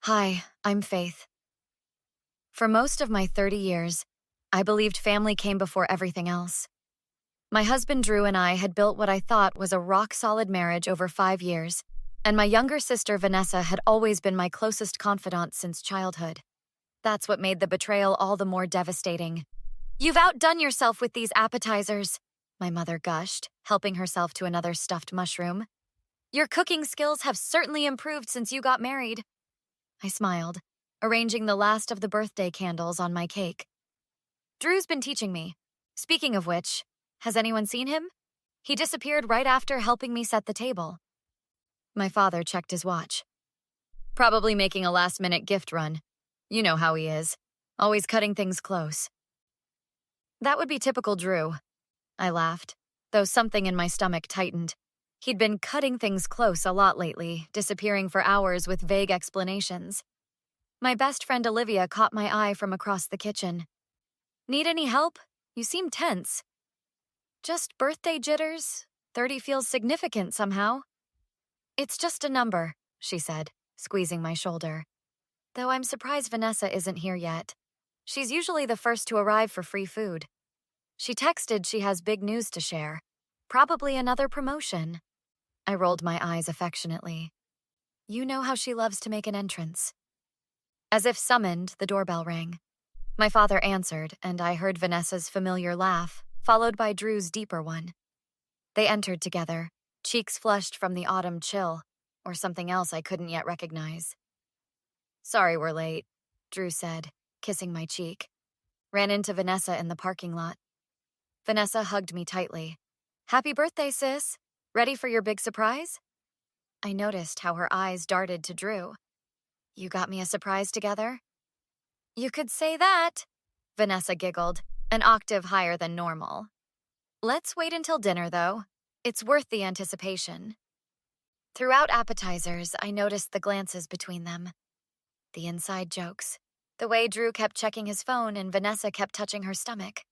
Hi, I'm Faith. For most of my 30 years, I believed family came before everything else. My husband Drew and I had built what I thought was a rock-solid marriage over 5 years, and my younger sister Vanessa had always been my closest confidant since childhood. That's what made the betrayal all the more devastating. "You've outdone yourself with these appetizers," my mother gushed, helping herself to another stuffed mushroom. "Your cooking skills have certainly improved since you got married." I smiled, arranging the last of the birthday candles on my cake. "Drew's been teaching me. Speaking of which, has anyone seen him? He disappeared right after helping me set the table." My father checked his watch. "Probably making a last-minute gift run. You know how he is, always cutting things close." "That would be typical Drew," I laughed, though something in my stomach tightened. He'd been cutting things close a lot lately, disappearing for hours with vague explanations. My best friend Olivia caught my eye from across the kitchen. "Need any help? You seem tense." "Just birthday jitters. 30 feels significant somehow." "It's just a number," she said, squeezing my shoulder. "Though I'm surprised Vanessa isn't here yet. She's usually the first to arrive for free food. She texted she has big news to share. Probably another promotion." I rolled my eyes affectionately. "You know how she loves to make an entrance." As if summoned, the doorbell rang. My father answered, and I heard Vanessa's familiar laugh, followed by Drew's deeper one. They entered together, cheeks flushed from the autumn chill, or something else I couldn't yet recognize. "Sorry we're late," Drew said, kissing my cheek. "Ran into Vanessa in the parking lot." Vanessa hugged me tightly. "Happy birthday, sis. Ready for your big surprise?" I noticed how her eyes darted to Drew. "You got me a surprise together?" "You could say that," Vanessa giggled, an octave higher than normal. "Let's wait until dinner, though. It's worth the anticipation." Throughout appetizers, I noticed the glances between them. The inside jokes. The way Drew kept checking his phone and Vanessa kept touching her stomach.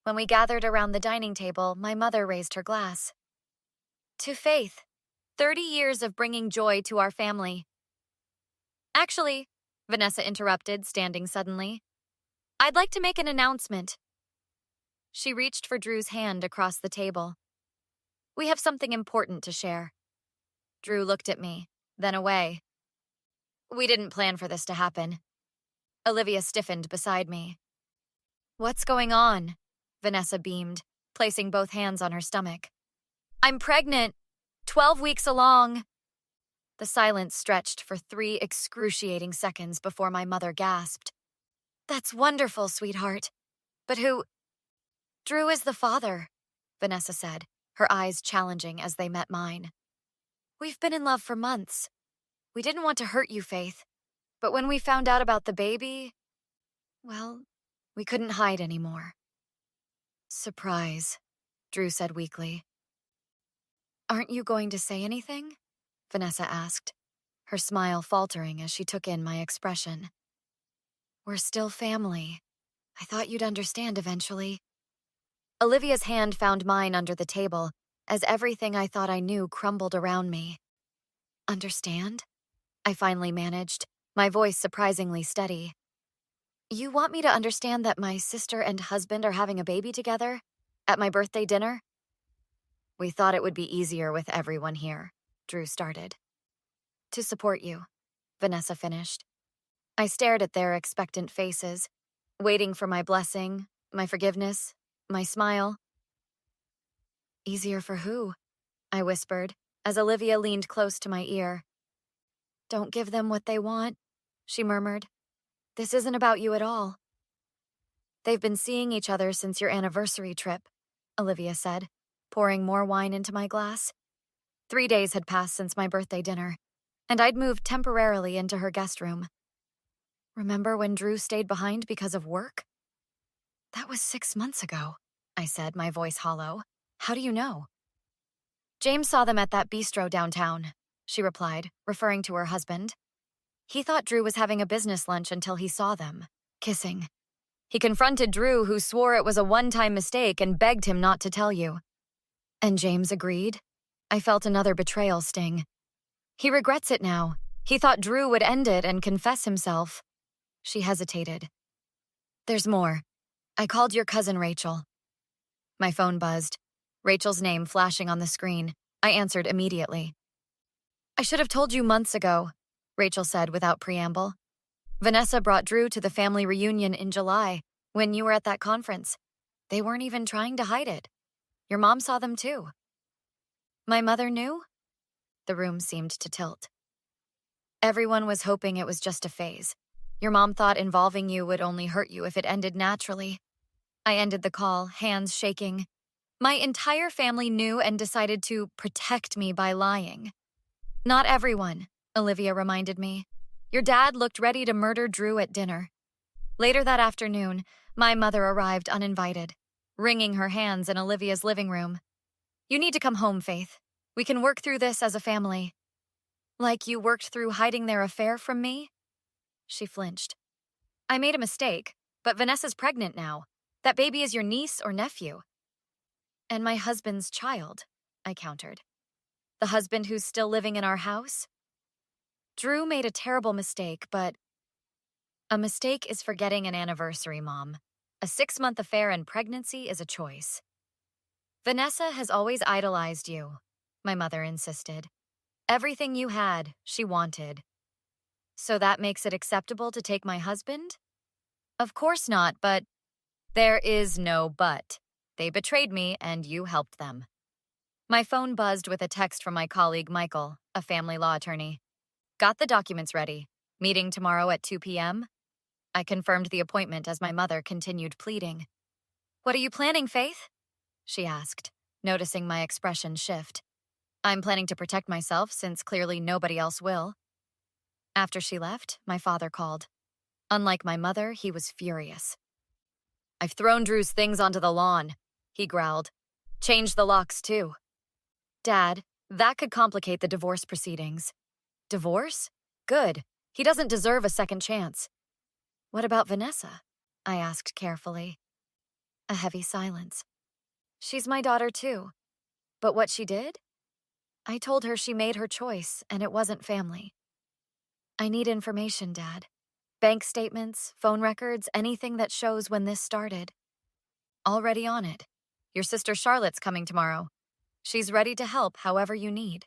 When we gathered around the dining table, my mother raised her glass. "To Faith, 30 years of bringing joy to our family." "Actually," Vanessa interrupted, standing suddenly, "I'd like to make an announcement." She reached for Drew's hand across the table. "We have something important to share." Drew looked at me, then away. "We didn't plan for this to happen." Olivia stiffened beside me. "What's going on?" Vanessa beamed, placing both hands on her stomach. "I'm pregnant. 12 weeks along." The silence stretched for 3 excruciating seconds before my mother gasped. "That's wonderful, sweetheart. But who—" "Drew is the father," Vanessa said, her eyes challenging as they met mine. "We've been in love for months. We didn't want to hurt you, Faith. But when we found out about the baby, well, we couldn't hide anymore." "Surprise," Drew said weakly. "Aren't you going to say anything?" Vanessa asked, her smile faltering as she took in my expression. "We're still family. I thought you'd understand eventually." Olivia's hand found mine under the table, as everything I thought I knew crumbled around me. "Understand?" I finally managed, my voice surprisingly steady. "You want me to understand that my sister and husband are having a baby together? At my birthday dinner?" "We thought it would be easier with everyone here," Drew started. "To support you," Vanessa finished. I stared at their expectant faces, waiting for my blessing, my forgiveness, my smile. "Easier for who?" I whispered, as Olivia leaned close to my ear. "Don't give them what they want," she murmured. "This isn't about you at all." "They've been seeing each other since your anniversary trip," Olivia said, pouring more wine into my glass. 3 days had passed since my birthday dinner, and I'd moved temporarily into her guest room. "Remember when Drew stayed behind because of work?" "That was 6 months ago," I said, my voice hollow. "How do you know?" "James saw them at that bistro downtown," she replied, referring to her husband. "He thought Drew was having a business lunch until he saw them, kissing. He confronted Drew, who swore it was a one-time mistake and begged him not to tell you." "And James agreed?" I felt another betrayal sting. "He regrets it now. He thought Drew would end it and confess himself. She hesitated. There's more. I called your cousin Rachel. My phone buzzed, Rachel's name flashing on the screen. I answered immediately. I should have told you months ago, Rachel said without preamble. Vanessa brought Drew to the family reunion in July, when you were at that conference. They weren't even trying to hide it. Your mom saw them too. My mother knew? The room seemed to tilt. Everyone was hoping it was just a phase. Your mom thought involving you would only hurt you if it ended naturally. I ended the call, hands shaking. My entire family knew and decided to protect me by lying. Not everyone, Olivia reminded me. Your dad looked ready to murder Drew at dinner. Later that afternoon, my mother arrived uninvited, wringing her hands in Olivia's living room. You need to come home, Faith. We can work through this as a family. Like you worked through hiding their affair from me? She flinched. I made a mistake, but Vanessa's pregnant now. That baby is your niece or nephew. And my husband's child, I countered. The husband who's still living in our house? Drew made a terrible mistake, but... A mistake is forgetting an anniversary, Mom. A 6-month affair and pregnancy is a choice. Vanessa has always idolized you, my mother insisted. Everything you had, she wanted. So that makes it acceptable to take my husband? Of course not, but... There is no but. They betrayed me, and you helped them. My phone buzzed with a text from my colleague Michael, a family law attorney. Got the documents ready. Meeting tomorrow at 2 p.m.? I confirmed the appointment as my mother continued pleading. What are you planning, Faith? She asked, noticing my expression shift. I'm planning to protect myself since clearly nobody else will. After she left, my father called. Unlike my mother, he was furious. I've thrown Drew's things onto the lawn, he growled. Changed the locks, too. Dad, that could complicate the divorce proceedings. Divorce? Good. He doesn't deserve a second chance. What about Vanessa? I asked carefully. A heavy silence. She's my daughter, too. But what she did? I told her she made her choice, and it wasn't family. I need information, Dad. Bank statements, phone records, anything that shows when this started. Already on it. Your sister Charlotte's coming tomorrow. She's ready to help however you need.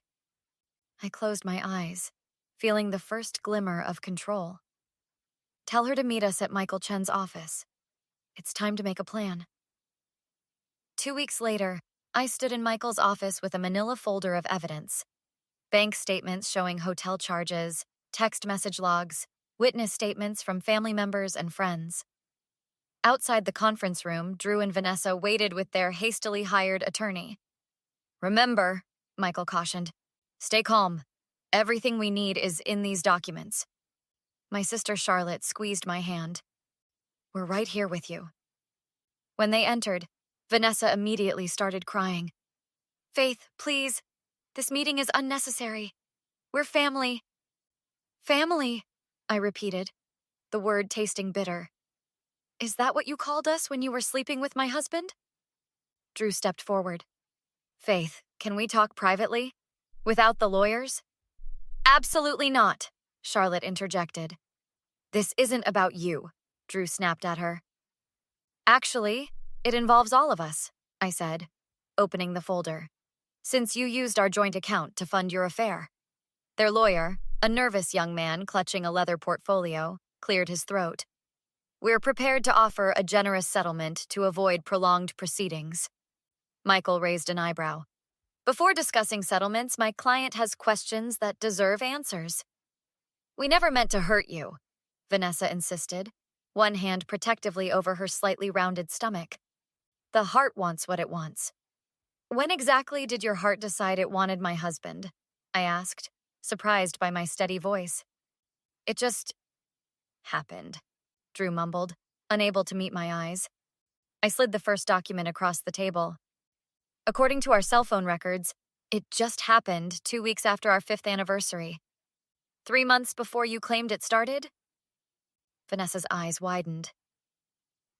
I closed my eyes, feeling the first glimmer of control. Tell her to meet us at Michael Chen's office. It's time to make a plan. 2 weeks later, I stood in Michael's office with a manila folder of evidence. Bank statements showing hotel charges, text message logs, witness statements from family members and friends. Outside the conference room, Drew and Vanessa waited with their hastily hired attorney. Remember, Michael cautioned, stay calm. Everything we need is in these documents. My sister Charlotte squeezed my hand. We're right here with you. When they entered, Vanessa immediately started crying. Faith, please. This meeting is unnecessary. We're family. Family, I repeated, the word tasting bitter. Is that what you called us when you were sleeping with my husband? Drew stepped forward. Faith, can we talk privately? Without the lawyers? Absolutely not, Charlotte interjected. This isn't about you, Drew snapped at her. Actually, it involves all of us, I said, opening the folder, since you used our joint account to fund your affair. Their lawyer, a nervous young man clutching a leather portfolio, cleared his throat. We're prepared to offer a generous settlement to avoid prolonged proceedings. Michael raised an eyebrow. Before discussing settlements, my client has questions that deserve answers. We never meant to hurt you, Vanessa insisted, one hand protectively over her slightly rounded stomach. The heart wants what it wants. When exactly did your heart decide it wanted my husband? I asked, surprised by my steady voice. It just happened, Drew mumbled, unable to meet my eyes. I slid the first document across the table. According to our cell phone records, it just happened 2 weeks after our 5th anniversary. 3 months before you claimed it started? Vanessa's eyes widened.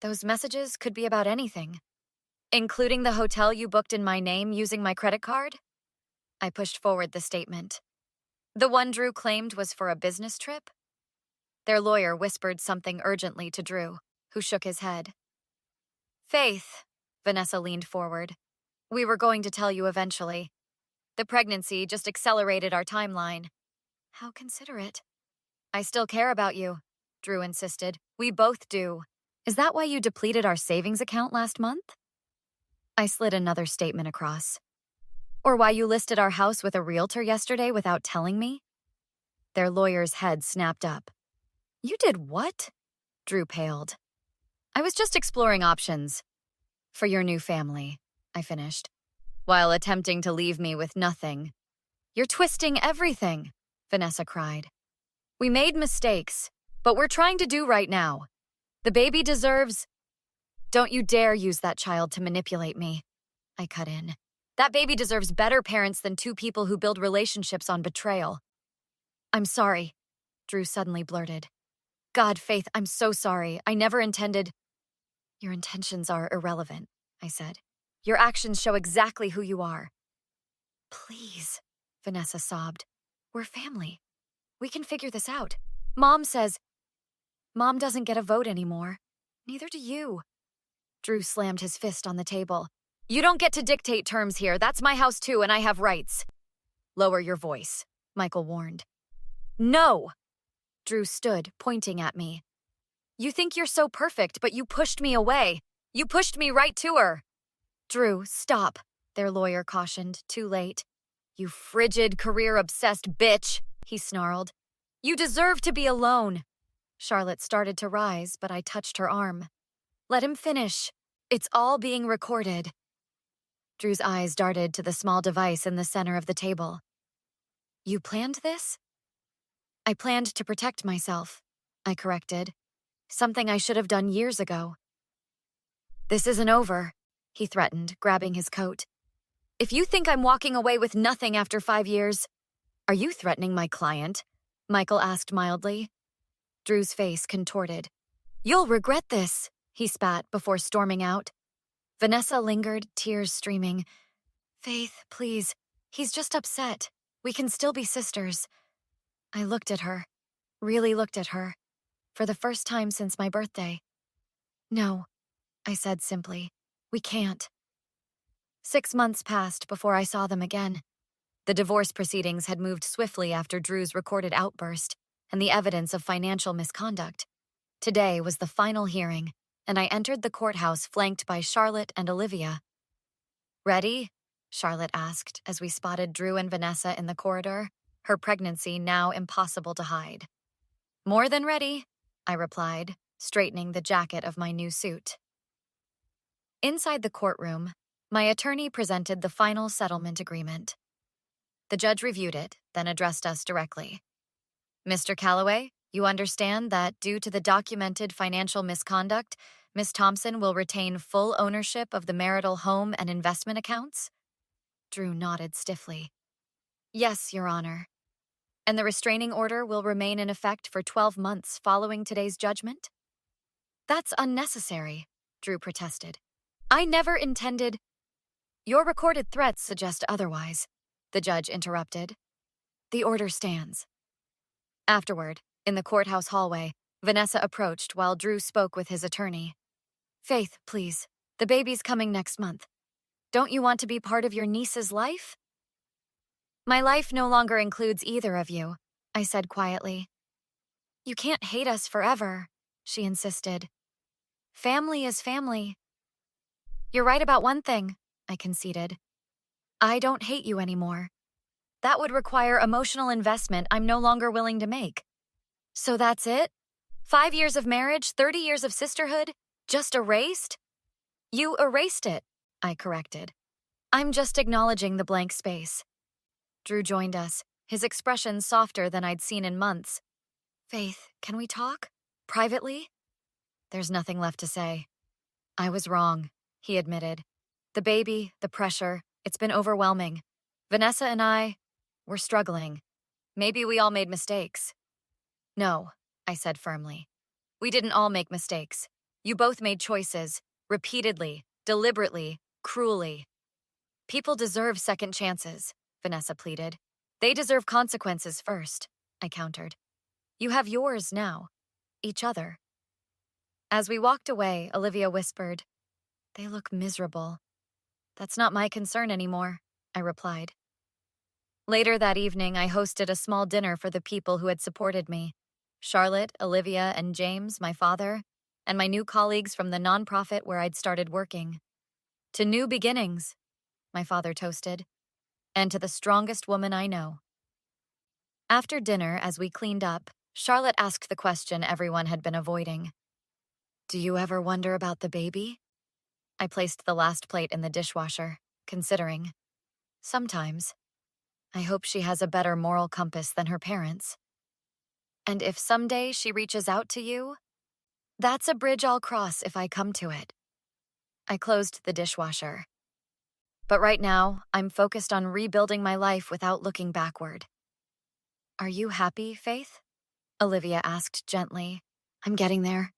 Those messages could be about anything, including the hotel you booked in my name using my credit card? I pushed forward the statement. The one Drew claimed was for a business trip? Their lawyer whispered something urgently to Drew, who shook his head. Faith, Vanessa leaned forward. We were going to tell you eventually. The pregnancy just accelerated our timeline. How considerate. I still care about you, Drew insisted. We both do. Is that why you depleted our savings account last month? I slid another statement across. Or why you listed our house with a realtor yesterday without telling me? Their lawyer's head snapped up. You did what? Drew paled. I was just exploring options. For your new family, I finished, while attempting to leave me with nothing. You're twisting everything, Vanessa cried. We made mistakes, but we're trying to do right now. The baby deserves... Don't you dare use that child to manipulate me, I cut in. That baby deserves better parents than two people who build relationships on betrayal. I'm sorry, Drew suddenly blurted. God, Faith, I'm so sorry. I never intended... Your intentions are irrelevant, I said. Your actions show exactly who you are. Please, Vanessa sobbed. We're family. We can figure this out. Mom says... Mom doesn't get a vote anymore. Neither do you. Drew slammed his fist on the table. You don't get to dictate terms here. That's my house too, and I have rights. Lower your voice, Michael warned. No! Drew stood, pointing at me. You think you're so perfect, but you pushed me away. You pushed me right to her. Drew, stop, their lawyer cautioned, too late. You frigid, career-obsessed bitch, he snarled. You deserve to be alone. Charlotte started to rise, but I touched her arm. Let him finish. It's all being recorded. Drew's eyes darted to the small device in the center of the table. You planned this? I planned to protect myself, I corrected. Something I should have done years ago. This isn't over, he threatened, grabbing his coat. If you think I'm walking away with nothing after 5 years... Are you threatening my client? Michael asked mildly. Drew's face contorted. You'll regret this, he spat before storming out. Vanessa lingered, tears streaming. Faith, please. He's just upset. We can still be sisters. I looked at her. Really looked at her. For the first time since my birthday. No, I said simply. We can't. 6 months passed before I saw them again. The divorce proceedings had moved swiftly after Drew's recorded outburst and the evidence of financial misconduct. Today was the final hearing, and I entered the courthouse flanked by Charlotte and Olivia. Ready? Charlotte asked as we spotted Drew and Vanessa in the corridor, her pregnancy now impossible to hide. More than ready, I replied, straightening the jacket of my new suit. Inside the courtroom, my attorney presented the final settlement agreement. The judge reviewed it, then addressed us directly. Mr. Calloway, you understand that due to the documented financial misconduct, Ms. Thompson will retain full ownership of the marital home and investment accounts? Drew nodded stiffly. Yes, Your Honor. And the restraining order will remain in effect for 12 months following today's judgment? That's unnecessary, Drew protested. I never intended... Your recorded threats suggest otherwise, the judge interrupted. The order stands. Afterward, in the courthouse hallway, Vanessa approached while Drew spoke with his attorney. Faith, please. The baby's coming next month. Don't you want to be part of your niece's life? My life no longer includes either of you, I said quietly. You can't hate us forever, she insisted. Family is family. You're right about one thing, I conceded. I don't hate you anymore. That would require emotional investment I'm no longer willing to make. So that's it? 5 years of marriage, 30 years of sisterhood, just erased? You erased it, I corrected. I'm just acknowledging the blank space. Drew joined us, his expression softer than I'd seen in months. Faith, can we talk? Privately? There's nothing left to say. I was wrong, he admitted. The baby, the pressure, it's been overwhelming. Vanessa and I, we're struggling. Maybe we all made mistakes. No, I said firmly. We didn't all make mistakes. You both made choices, repeatedly, deliberately, cruelly. People deserve second chances, Vanessa pleaded. They deserve consequences first, I countered. You have yours now, each other. As we walked away, Olivia whispered, They look miserable. That's not my concern anymore, I replied. Later that evening, I hosted a small dinner for the people who had supported me. Charlotte, Olivia, and James, my father, and my new colleagues from the nonprofit where I'd started working. To new beginnings, my father toasted, and to the strongest woman I know. After dinner, as we cleaned up, Charlotte asked the question everyone had been avoiding. Do you ever wonder about the baby? I placed the last plate in the dishwasher, considering. Sometimes. I hope she has a better moral compass than her parents. And if someday she reaches out to you, that's a bridge I'll cross if I come to it. I closed the dishwasher. But right now, I'm focused on rebuilding my life without looking backward. Are you happy, Faith? Olivia asked gently. I'm getting there,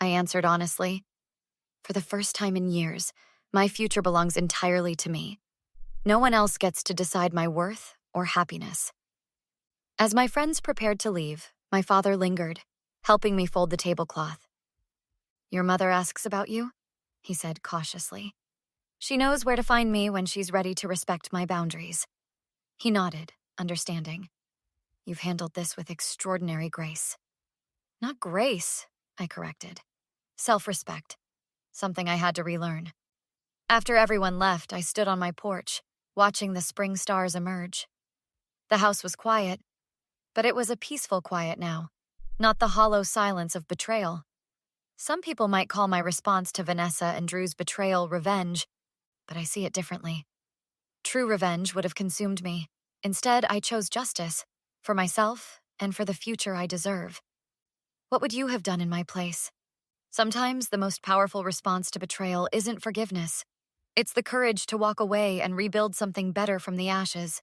I answered honestly. For the first time in years, my future belongs entirely to me. No one else gets to decide my worth or happiness. As my friends prepared to leave, my father lingered, helping me fold the tablecloth. Your mother asks about you? He said cautiously. She knows where to find me when she's ready to respect my boundaries. He nodded, understanding. You've handled this with extraordinary grace. Not grace, I corrected. Self-respect. Something I had to relearn. After everyone left, I stood on my porch, watching the spring stars emerge. The house was quiet, but it was a peaceful quiet now, not the hollow silence of betrayal. Some people might call my response to Vanessa and Drew's betrayal revenge, but I see it differently. True revenge would have consumed me. Instead, I chose justice, for myself and for the future I deserve. What would you have done in my place? Sometimes the most powerful response to betrayal isn't forgiveness. It's the courage to walk away and rebuild something better from the ashes.